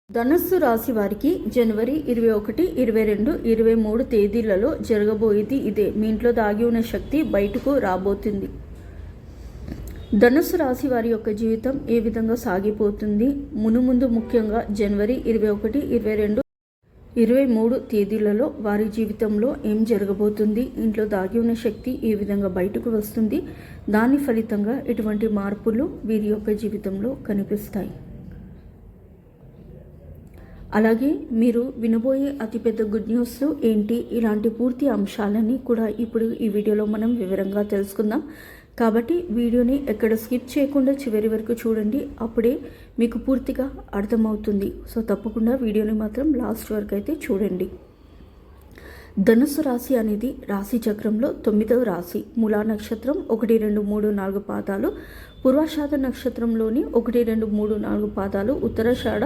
ధనస్సు రాశి వారికి జనవరి 21, 22, 23 తేదీలలో జరగబోయేది ఇదే. మీ ఇంట్లో దాగి ఉన్న శక్తి బయటకు రాబోతుంది. ధనుస్సు రాశి వారి యొక్క జీవితం ఏ విధంగా సాగిపోతుంది, మునుముందు ముఖ్యంగా జనవరి 21, 22, 23 తేదీలలో వారి జీవితంలో ఏం జరగబోతుంది, ఇంట్లో దాగి ఉన్న శక్తి ఏ విధంగా బయటకు వస్తుంది, దాని ఫలితంగా ఎటువంటి మార్పులు వీరి యొక్క జీవితంలో కనిపిస్తాయి. అలాగే మీరు వినబోయే అతిపెద్ద గుడ్ న్యూస్ ఏంటి, ఇలాంటి పూర్తి అంశాలని కూడా ఇప్పుడు ఈ వీడియోలో మనం వివరంగా తెలుసుకుందాం. కాబట్టి వీడియోని ఎక్కడ స్కిప్ చేయకుండా చివరి వరకు చూడండి, అప్పుడే మీకు పూర్తిగా అర్థమవుతుంది. సో తప్పకుండా వీడియోని మాత్రం లాస్ట్ వరకు అయితే చూడండి. ధనుస్సు రాశి అనేది రాశి చక్రంలో 9వ రాశి. మూలా నక్షత్రం 1, 2, 3, 4 పాదాలు, పూర్వాషాఢ నక్షత్రంలోని 1, 2, 3, 4 పాదాలు, ఉత్తరాషాఢ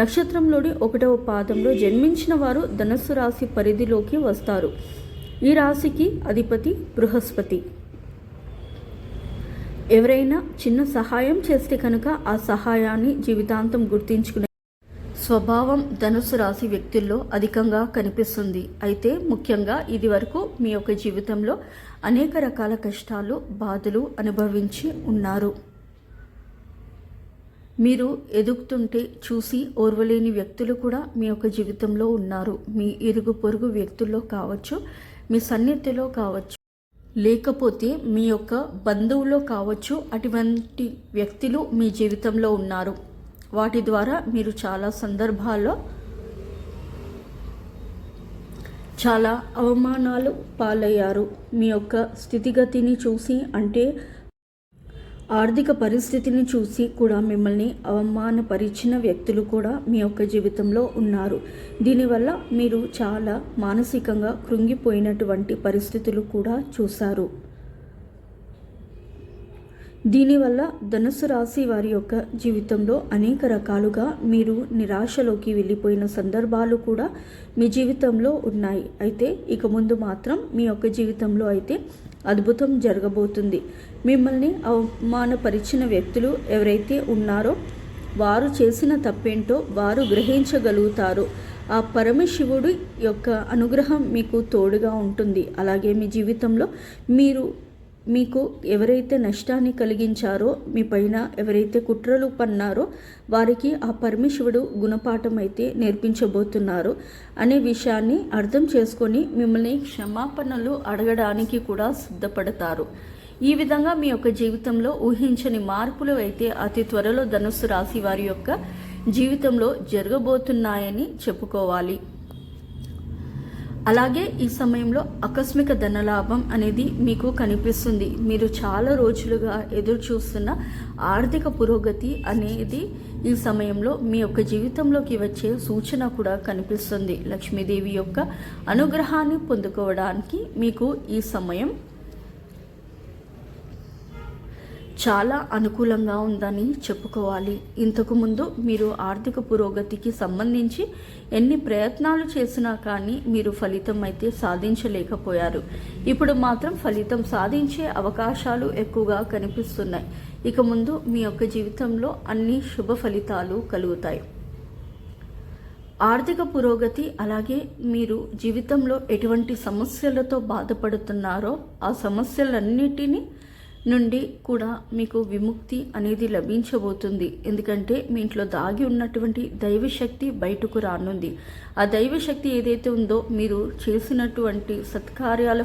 నక్షత్రంలోని 1వ పాదంలో జన్మించిన వారు ధనుస్సు రాశి పరిధిలోకి వస్తారు. ఈ రాశికి అధిపతి బృహస్పతి. ఎవరైనా చిన్న సహాయం చేస్తే కనుక ఆ సహాయాన్ని జీవితాంతం గుర్తించుకునే స్వభావం ధనుస్సు రాశి వ్యక్తుల్లో అధికంగా కనిపిస్తుంది. అయితే ముఖ్యంగా ఇది వరకు మీ యొక్క జీవితంలో అనేక రకాల కష్టాలు, బాధలు అనుభవించి ఉన్నారు. మీరు ఎదుగుతుంటే చూసి ఓర్వలేని వ్యక్తులు కూడా మీ యొక్క జీవితంలో ఉన్నారు. మీ ఇరుగు పొరుగు వ్యక్తుల్లో కావచ్చు, మీ సన్నిహితులో కావచ్చు, లేకపోతే మీ యొక్క బంధువులో కావచ్చు, అటువంటి వ్యక్తులు మీ జీవితంలో ఉన్నారు. వాటి ద్వారా మీరు చాలా సందర్భాల్లో చాలా అవమానాలు పాలయ్యారు. మీ యొక్క స్థితిగతిని చూసి, అంటే ఆర్థిక పరిస్థితిని చూసి కూడా మిమ్మల్ని అవమానపరిచిన వ్యక్తులు కూడా మీ యొక్క జీవితంలో ఉన్నారు. దీనివల్ల మీరు చాలా మానసికంగా కృంగిపోయినటువంటి పరిస్థితులు కూడా చూశారు. దీనివల్ల ధనుస్సు రాశి వారి యొక్క జీవితంలో అనేక రకాలుగా మీరు నిరాశలోకి వెళ్ళిపోయిన సందర్భాలు కూడా మీ జీవితంలో ఉన్నాయి. అయితే ఇక ముందు మాత్రం మీ యొక్క జీవితంలో అయితే అద్భుతం జరగబోతుంది. మిమ్మల్ని అవమానపరిచిన వ్యక్తులు ఎవరైతే ఉన్నారో వారు చేసిన తప్పేంటో వారు గ్రహించగలుగుతారు. ఆ పరమశివుడి యొక్క అనుగ్రహం మీకు తోడుగా ఉంటుంది. అలాగే మీ జీవితంలో మీకు ఎవరైతే నష్టాన్ని కలిగించారో, మీ పైన ఎవరైతే కుట్రలు పన్నారో వారికి ఆ పరమేశ్వరుడు గుణపాఠం అయితే నేర్పించబోతున్నారు అనే విషయాన్ని అర్థం చేసుకొని మిమ్మల్ని క్షమాపణలు అడగడానికి కూడా సిద్ధపడతారు. ఈ విధంగా మీ యొక్క జీవితంలో ఊహించని మార్పులు అయితే అతి త్వరలో ధనుస్సు రాశి వారి యొక్క జీవితంలో జరగబోతున్నాయని చెప్పుకోవాలి. అలాగే ఈ సమయంలో ఆకస్మిక ధనలాభం అనేది మీకు కనిపిస్తుంది. మీరు చాలా రోజులుగా ఎదురు చూస్తున్న ఆర్థిక పురోగతి అనేది ఈ సమయంలో మీ యొక్క జీవితంలోకి వచ్చే సూచన కూడా కనిపిస్తుంది. లక్ష్మీదేవి యొక్క అనుగ్రహాన్ని పొందుకోవడానికి మీకు ఈ సమయం చాలా అనుకూలంగా ఉందని చెప్పుకోవాలి. ఇంతకుముందు మీరు ఆర్థిక పురోగతికి సంబంధించి ఎన్ని ప్రయత్నాలు చేసినా కానీ మీరు ఫలితం అయితే సాధించలేకపోయారు. ఇప్పుడు మాత్రం ఫలితం సాధించే అవకాశాలు ఎక్కువగా కనిపిస్తున్నాయి. ఇక ముందు మీ యొక్క జీవితంలో అన్ని శుభ ఫలితాలు కలుగుతాయి. ఆర్థిక పురోగతి, అలాగే మీరు జీవితంలో ఎటువంటి సమస్యలతో బాధపడుతున్నారో ఆ సమస్యలన్నిటినీ నుండి కూడా మీకు విముక్తి అనేది లభించబోతుంది. ఎందుకంటే మీ ఇంట్లో దాగి ఉన్నటువంటి దైవశక్తి బయటకు రానుంది. ఆ దైవశక్తి ఏదైతే ఉందో మీరు చేసినటువంటి సత్కార్యాల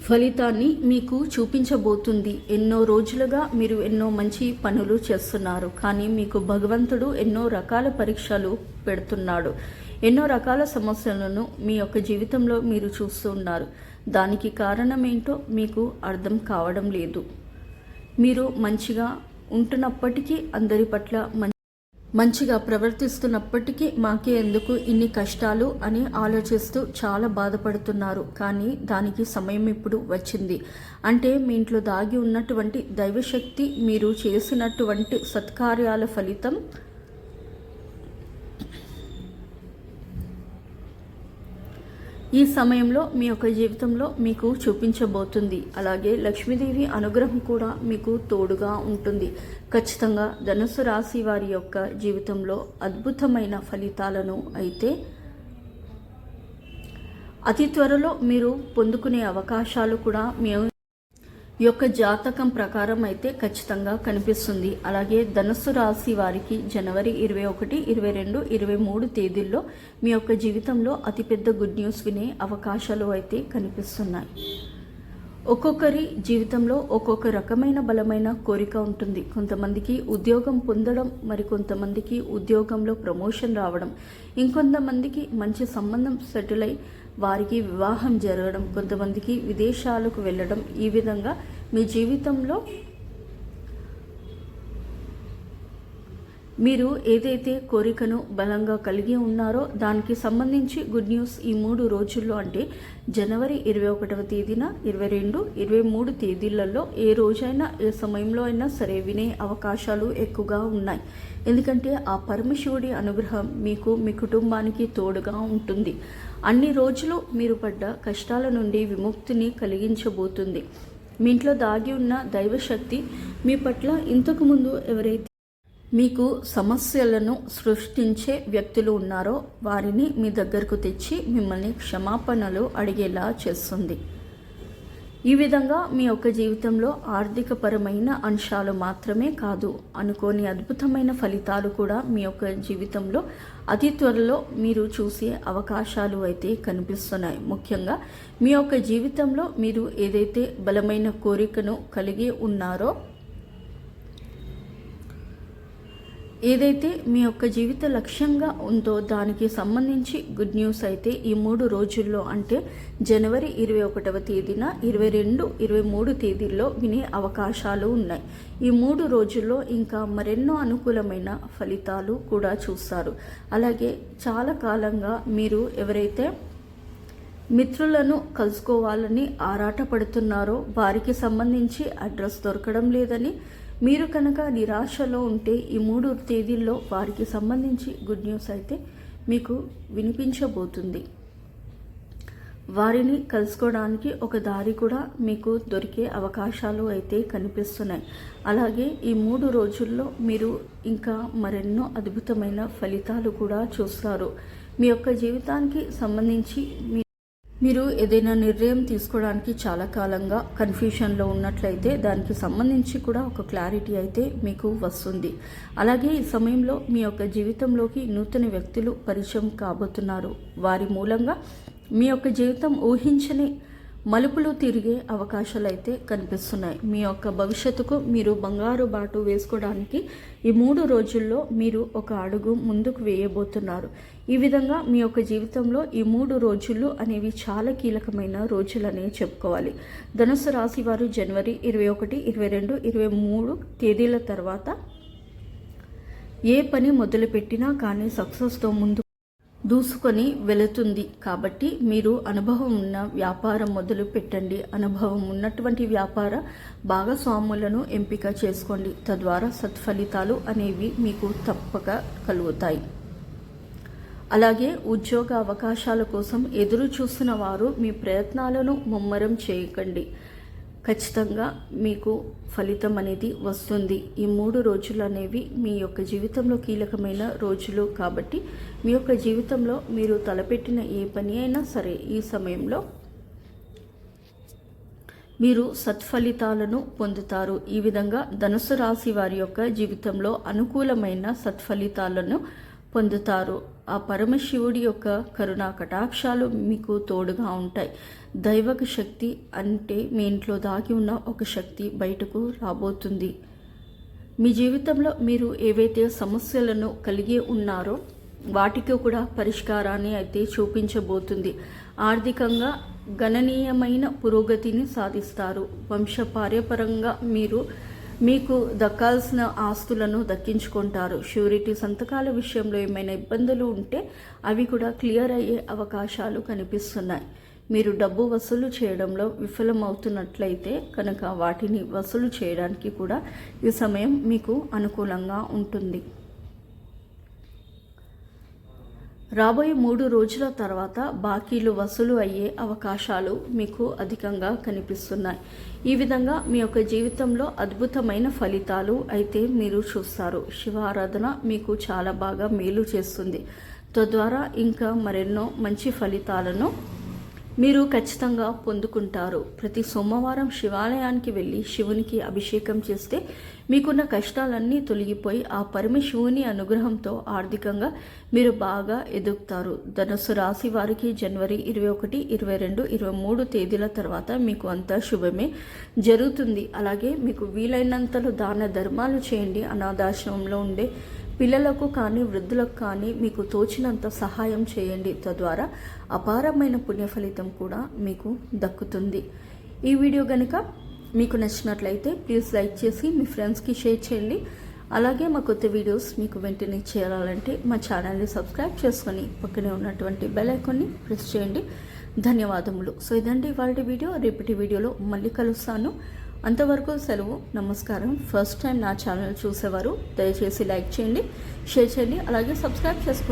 ఫలితాన్ని మీకు చూపించబోతుంది. ఎన్నో రోజులుగా మీరు ఎన్నో మంచి పనులు చేస్తున్నారు, కానీ మీకు భగవంతుడు ఎన్నో రకాల పరీక్షలు పెడుతున్నాడు. ఎన్నో రకాల సమస్యలను మీ యొక్క జీవితంలో మీరు చూస్తూ ఉన్నారు. దానికి కారణమేంటో మీకు అర్థం కావడం లేదు. మీరు మంచిగా ఉంటున్నప్పటికీ, అందరి పట్ల మంచిగా ప్రవర్తిస్తున్నప్పటికీ మాకే ఎందుకు ఇన్ని కష్టాలు అని ఆలోచిస్తూ చాలా బాధపడుతున్నారు. కానీ దానికి సమయం ఇప్పుడు వచ్చింది. అంటే మీ ఇంట్లో దాగి ఉన్నటువంటి దైవశక్తి, మీరు చేసినటువంటి సత్కార్యాల ఫలితం ఈ సమయంలో మీ యొక్క జీవితంలో మీకు చూపించబోతుంది. అలాగే లక్ష్మీదేవి అనుగ్రహం కూడా మీకు తోడుగా ఉంటుంది. ఖచ్చితంగా ధనుస్సు రాశి వారి యొక్క జీవితంలో అద్భుతమైన ఫలితాలను అయితే అతి త్వరలో మీరు పొందుకునే అవకాశాలు కూడా మీ యొక్క జాతకం ప్రకారం అయితే ఖచ్చితంగా కనిపిస్తుంది. అలాగే ధనుస్సు రాశి వారికి జనవరి 21, 22, 23 తేదీల్లో మీ యొక్క జీవితంలో అతిపెద్ద గుడ్ న్యూస్ వినే అవకాశాలు అయితే కనిపిస్తున్నాయి. ఒక్కొక్కరి జీవితంలో ఒక్కొక్క రకమైన బలమైన కోరిక ఉంటుంది. కొంతమందికి ఉద్యోగం పొందడం, మరి కొంతమందికి ఉద్యోగంలో ప్రమోషన్ రావడం, ఇంకొంతమందికి మంచి సంబంధం సెటిల్ అయి వారికి వివాహం జరగడం, కొంతమందికి విదేశాలకు వెళ్ళడం. ఈ విధంగా మీ జీవితంలో మీరు ఏదైతే కోరికను బలంగా కలిగి ఉన్నారో దానికి సంబంధించి గుడ్ న్యూస్ ఈ 3 రోజుల్లో, అంటే జనవరి 21వ తేదీన, 22, 23 తేదీలలో ఏ రోజైనా ఏ సమయంలో అయినా సరే వినే అవకాశాలు ఎక్కువగా ఉన్నాయి. ఎందుకంటే ఆ పరమశివుడి అనుగ్రహం మీకు, మీ కుటుంబానికి తోడుగా ఉంటుంది. అన్ని రోజులు మీరు పడ్డ కష్టాల నుండి విముక్తిని కలిగించబోతుంది. మీ ఇంట్లో దాగి ఉన్న దైవశక్తి మీ పట్ల ఇంతకుముందు ఎవరైతే మీకు సమస్యలను సృష్టించే వ్యక్తులు ఉన్నారో వారిని మీ దగ్గరకు తెచ్చి మిమ్మల్ని క్షమాపణలు అడిగేలా చేస్తుంది. ఈ విధంగా మీ యొక్క జీవితంలో ఆర్థికపరమైన అంశాలు మాత్రమే కాదు, అనుకోని అద్భుతమైన ఫలితాలు కూడా మీ యొక్క జీవితంలో అతి త్వరలో మీరు చూసే అవకాశాలు అయితే కనిపిస్తున్నాయి. ముఖ్యంగా మీ యొక్క జీవితంలో మీరు ఏదైతే బలమైన కోరికను కలిగి ఉన్నారో, ఏదైతే మీ యొక్క జీవిత లక్ష్యంగా ఉందో దానికి సంబంధించి గుడ్ న్యూస్ అయితే ఈ 3 రోజుల్లో, అంటే జనవరి 21వ తేదీన, 22, 23 తేదీల్లో వినే అవకాశాలు ఉన్నాయి. ఈ 3 రోజుల్లో ఇంకా మరెన్నో అనుకూలమైన ఫలితాలు కూడా చూస్తారు. అలాగే చాలా కాలంగా మీరు ఎవరైతే మిత్రులను కలుసుకోవాలని ఆరాటపడుతున్నారో వారికి సంబంధించి అడ్రస్ దొరకడం లేదని, మీరు కనుక నిరాశలో ఉంటే ఈ 3 తేదీల్లో వారికి సంబంధించి గుడ్ న్యూస్ అయితే మీకు వినిపించబోతుంది. వారిని కలుసుకోవడానికి ఒక దారి కూడా మీకు దొరికే అవకాశాలు అయితే కనిపిస్తున్నాయి. అలాగే ఈ 3 రోజుల్లో మీరు ఇంకా మరెన్నో అద్భుతమైన ఫలితాలు కూడా చూస్తారు. మీ యొక్క జీవితానికి సంబంధించి మీరు ఏదైనా నిర్ణయం తీసుకోవడానికి చాలా కాలంగా కన్ఫ్యూషన్లో ఉన్నట్లయితే దానికి సంబంధించి కూడా ఒక క్లారిటీ అయితే మీకు వస్తుంది. అలాగే ఈ సమయంలో మీ యొక్క జీవితంలోకి నూతన వ్యక్తులు పరిచయం కాబోతున్నారు. వారి మూలంగా మీ యొక్క జీవితం ఊహించని మలుపులు తిరిగే అవకాశాలు అయితే కనిపిస్తున్నాయి. మీ యొక్క భవిష్యత్తుకు మీరు బంగారు బాటు వేసుకోవడానికి ఈ 3 రోజుల్లో మీరు ఒక అడుగు ముందుకు వేయబోతున్నారు. ఈ విధంగా మీ యొక్క జీవితంలో ఈ 3 రోజులు అనేవి చాలా కీలకమైన రోజులనే చెప్పుకోవాలి. ధనుస్సు రాశి వారు జనవరి 21, 22, 23 తేదీల తర్వాత ఏ పని మొదలుపెట్టినా కానీ సక్సెస్తో ముందు దూసుకొని వెళుతుంది. కాబట్టి మీరు అనుభవం ఉన్న వ్యాపారం మొదలు పెట్టండి. అనుభవం ఉన్నటువంటి వ్యాపార భాగస్వాములను ఎంపిక చేసుకోండి. తద్వారా సత్ఫలితాలు అనేవి మీకు తప్పక కలుగుతాయి. అలాగే ఉద్యోగ అవకాశాల కోసం ఎదురు చూస్తున్న వారు మీ ప్రయత్నాలను ముమ్మరం చేయకండి. ఖచ్చితంగా మీకు ఫలితం అనేది వస్తుంది. ఈ 3 రోజులు అనేవి మీ యొక్క జీవితంలో కీలకమైన రోజులు కాబట్టి మీ యొక్క జీవితంలో మీరు తలపెట్టిన ఏ పని అయినా సరే ఈ సమయంలో మీరు సత్ఫలితాలను పొందుతారు. ఈ విధంగా ధనుస్సు రాశి వారి యొక్క జీవితంలో అనుకూలమైన సత్ఫలితాలను పొందుతారు. ఆ పరమశివుడి యొక్క కరుణా కటాక్షాలు మీకు తోడుగా ఉంటాయి. దైవక శక్తి అంటే మీ ఇంట్లో దాగి ఉన్న ఒక శక్తి బయటకు రాబోతుంది. మీ జీవితంలో మీరు ఏవైతే సమస్యలను కలిగి ఉన్నారో వాటికి కూడా పరిష్కారాన్ని అయితే చూపించబోతుంది. ఆర్థికంగా గణనీయమైన పురోగతిని సాధిస్తారు. వంశపార్యపరంగా మీకు దక్కాల్సిన ఆస్తులను దక్కించుకుంటారు. ష్యూరిటీ సంతకాల విషయంలో ఏమైనా ఇబ్బందులు ఉంటే అవి కూడా క్లియర్ అయ్యే అవకాశాలు కనిపిస్తున్నాయి. మీరు డబ్బు వసూలు చేయడంలో విఫలమవుతున్నట్లయితే కనుక వాటిని వసూలు చేయడానికి కూడా ఈ సమయం మీకు అనుకూలంగా ఉంటుంది. రాబోయే 3 రోజుల తర్వాత బాకీలు వసూలు అయ్యే అవకాశాలు మీకు అధికంగా కనిపిస్తున్నాయి. ఈ విధంగా మీ యొక్క జీవితంలో అద్భుతమైన ఫలితాలు అయితే మీరు చూస్తారు. శివ ఆరాధన మీకు చాలా బాగా మేలు చేస్తుంది. తద్వారా ఇంకా మరెన్నో మంచి ఫలితాలను మీరు ఖచ్చితంగా పొందుకుంటారు. ప్రతి సోమవారం శివాలయానికి వెళ్ళి శివునికి అభిషేకం చేస్తే మీకున్న కష్టాలన్నీ తొలగిపోయి ఆ పరమశివుని అనుగ్రహంతో ఆర్థికంగా మీరు బాగా ఎదుగుతారు. ధనుస్సు రాశి వారికి జనవరి 21, 22, 23 తేదీల తర్వాత మీకు అంతా శుభమే జరుగుతుంది. అలాగే మీకు వీలైనంతలో దాన ధర్మాలు చేయండి. అనాథాశ్రమంలో ఉండే పిల్లలకు కానీ వృద్ధులకు కానీ మీకు తోచినంత సహాయం చేయండి. తద్వారా అపారమైన పుణ్య ఫలితం కూడా మీకు దక్కుతుంది. ఈ వీడియో కనుక మీకు నచ్చినట్లయితే ప్లీజ్ లైక్ చేసి మీ ఫ్రెండ్స్కి షేర్ చేయండి. అలాగే మా కొత్త వీడియోస్ మీకు వెంటనే చేరాలంటే మా ఛానల్ని సబ్స్క్రైబ్ చేసుకొని పక్కనే ఉన్నటువంటి బెల్ ఐకాన్ని ప్రెస్ చేయండి. ధన్యవాదములు. సో ఇదండి ఇవాళ వీడియో. రేపటి వీడియోలో మళ్ళీ కలుస్తాను. అంతవరకు సెలవు. నమస్కారం. ఫస్ట్ టైం నా ఛానల్ చూసేవారు దయచేసి లైక్ చేయండి, షేర్ చేయండి, అలాగే సబ్స్క్రైబ్ చేసుకోండి.